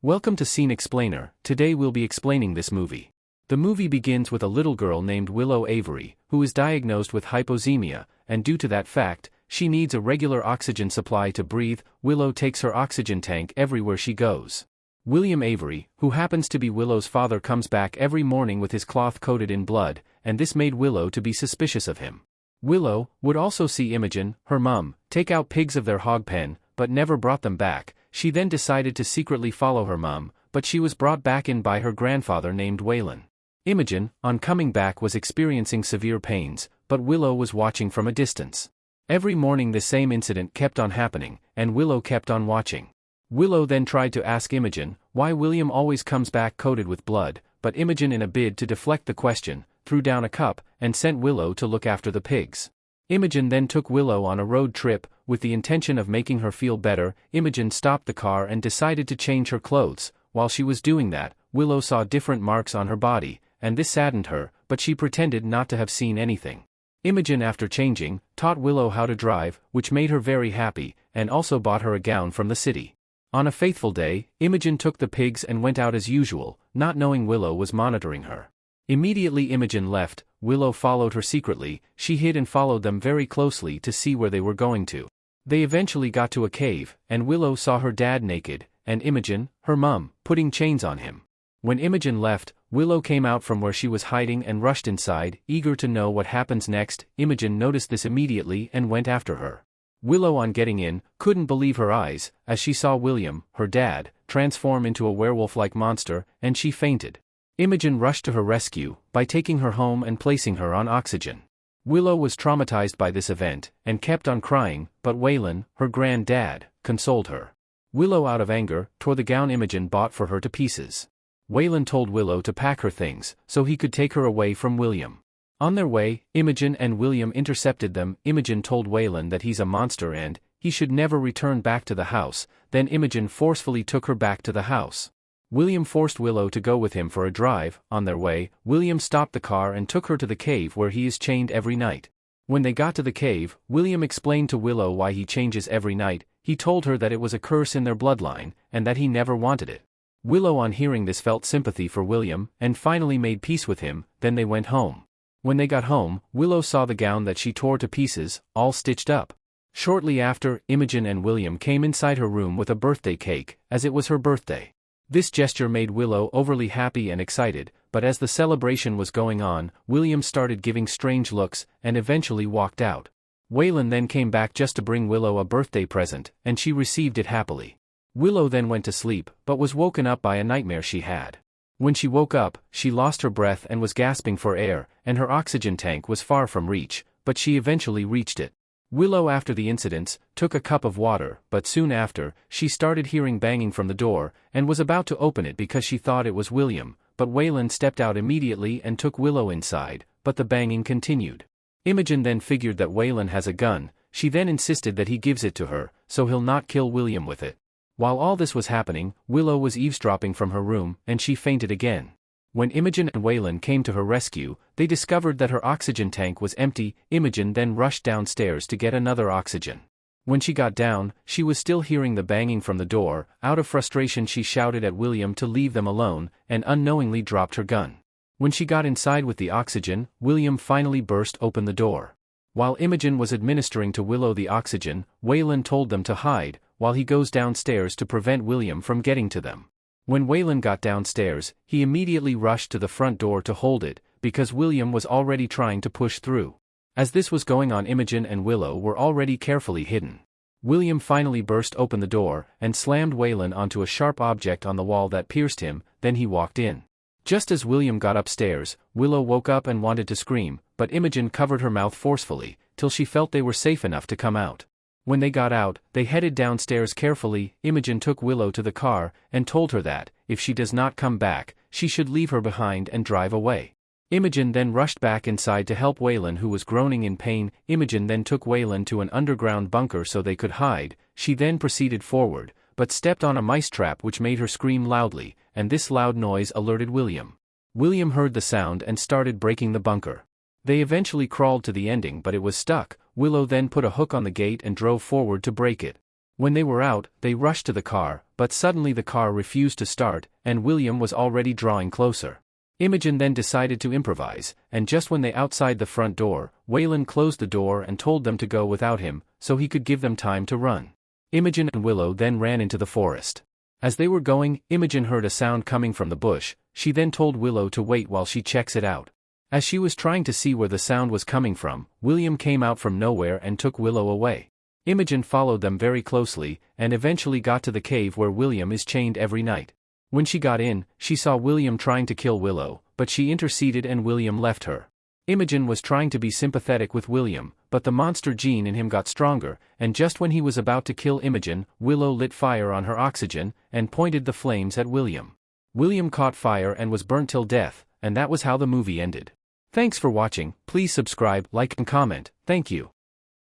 Welcome to Scene Explainer. Today we'll be explaining this movie. The movie begins with a little girl named Willow Avery, who is diagnosed with hypoxemia, and due to that fact, she needs a regular oxygen supply to breathe. Willow takes her oxygen tank everywhere she goes. William Avery, who happens to be Willow's father, comes back every morning with his cloth coated in blood, and this made Willow to be suspicious of him. Willow would also see Imogen, her mum, take out pigs of their hog pen, but never brought them back. She then decided to secretly follow her mum, but she was brought back in by her grandfather named Waylon. Imogen, on coming back, was experiencing severe pains, but Willow was watching from a distance. Every morning the same incident kept on happening, and Willow kept on watching. Willow then tried to ask Imogen why William always comes back coated with blood, but Imogen, in a bid to deflect the question, threw down a cup and sent Willow to look after the pigs. Imogen then took Willow on a road trip, with the intention of making her feel better. Imogen stopped the car and decided to change her clothes. While she was doing that, Willow saw different marks on her body, and this saddened her, but she pretended not to have seen anything. Imogen, after changing, taught Willow how to drive, which made her very happy, and also bought her a gown from the city. On a faithful day, Imogen took the pigs and went out as usual, not knowing Willow was monitoring her. Immediately Imogen left, Willow followed her secretly. She hid and followed them very closely to see where they were going to. They eventually got to a cave, and Willow saw her dad naked, and Imogen, her mum, putting chains on him. When Imogen left, Willow came out from where she was hiding and rushed inside, eager to know what happens next. Imogen noticed this immediately and went after her. Willow, on getting in, couldn't believe her eyes, as she saw William, her dad, transform into a werewolf-like monster, and she fainted. Imogen rushed to her rescue by taking her home and placing her on oxygen. Willow was traumatized by this event and kept on crying, but Waylon, her granddad, consoled her. Willow, out of anger, tore the gown Imogen bought for her to pieces. Waylon told Willow to pack her things so he could take her away from William. On their way, Imogen and William intercepted them. Imogen told Waylon that he's a monster and he should never return back to the house. Then Imogen forcefully took her back to the house. William forced Willow to go with him for a drive. On their way, William stopped the car and took her to the cave where he is chained every night. When they got to the cave, William explained to Willow why he changes every night. He told her that it was a curse in their bloodline, and that he never wanted it. Willow, on hearing this, felt sympathy for William, and finally made peace with him. Then they went home. When they got home, Willow saw the gown that she tore to pieces, all stitched up. Shortly after, Imogen and William came inside her room with a birthday cake, as it was her birthday. This gesture made Willow overly happy and excited, but as the celebration was going on, William started giving strange looks, and eventually walked out. Waylon then came back just to bring Willow a birthday present, and she received it happily. Willow then went to sleep, but was woken up by a nightmare she had. When she woke up, she lost her breath and was gasping for air, and her oxygen tank was far from reach, but she eventually reached it. Willow, after the incidents, took a cup of water, but soon after, she started hearing banging from the door, and was about to open it because she thought it was William, but Waylon stepped out immediately and took Willow inside, but the banging continued. Imogen then figured that Waylon has a gun. She then insisted that he gives it to her, so he'll not kill William with it. While all this was happening, Willow was eavesdropping from her room, and she fainted again. When Imogen and Waylon came to her rescue, they discovered that her oxygen tank was empty. Imogen then rushed downstairs to get another oxygen. When she got down, she was still hearing the banging from the door. Out of frustration, she shouted at William to leave them alone, and unknowingly dropped her gun. When she got inside with the oxygen, William finally burst open the door. While Imogen was administering to Willow the oxygen, Waylon told them to hide, while he goes downstairs to prevent William from getting to them. When Waylon got downstairs, he immediately rushed to the front door to hold it, because William was already trying to push through. As this was going on, Imogen and Willow were already carefully hidden. William finally burst open the door, and slammed Waylon onto a sharp object on the wall that pierced him. Then he walked in. Just as William got upstairs, Willow woke up and wanted to scream, but Imogen covered her mouth forcefully, till she felt they were safe enough to come out. When they got out, they headed downstairs carefully. Imogen took Willow to the car, and told her that, if she does not come back, she should leave her behind and drive away. Imogen then rushed back inside to help Waylon, who was groaning in pain. Imogen then took Waylon to an underground bunker so they could hide. She then proceeded forward, but stepped on a mice trap which made her scream loudly, and this loud noise alerted William. William heard the sound and started breaking the bunker. They eventually crawled to the ending, but it was stuck. Willow then put a hook on the gate and drove forward to break it. When they were out, they rushed to the car, but suddenly the car refused to start, and William was already drawing closer. Imogen then decided to improvise, and just when they outside the front door, Waylon closed the door and told them to go without him, so he could give them time to run. Imogen and Willow then ran into the forest. As they were going, Imogen heard a sound coming from the bush. She then told Willow to wait while she checks it out. As she was trying to see where the sound was coming from, William came out from nowhere and took Willow away. Imogen followed them very closely, and eventually got to the cave where William is chained every night. When she got in, she saw William trying to kill Willow, but she interceded and William left her. Imogen was trying to be sympathetic with William, but the monster gene in him got stronger, and just when he was about to kill Imogen, Willow lit fire on her oxygen, and pointed the flames at William. William caught fire and was burnt till death, and that was how the movie ended. Thanks for watching. Please subscribe, like and comment. Thank you.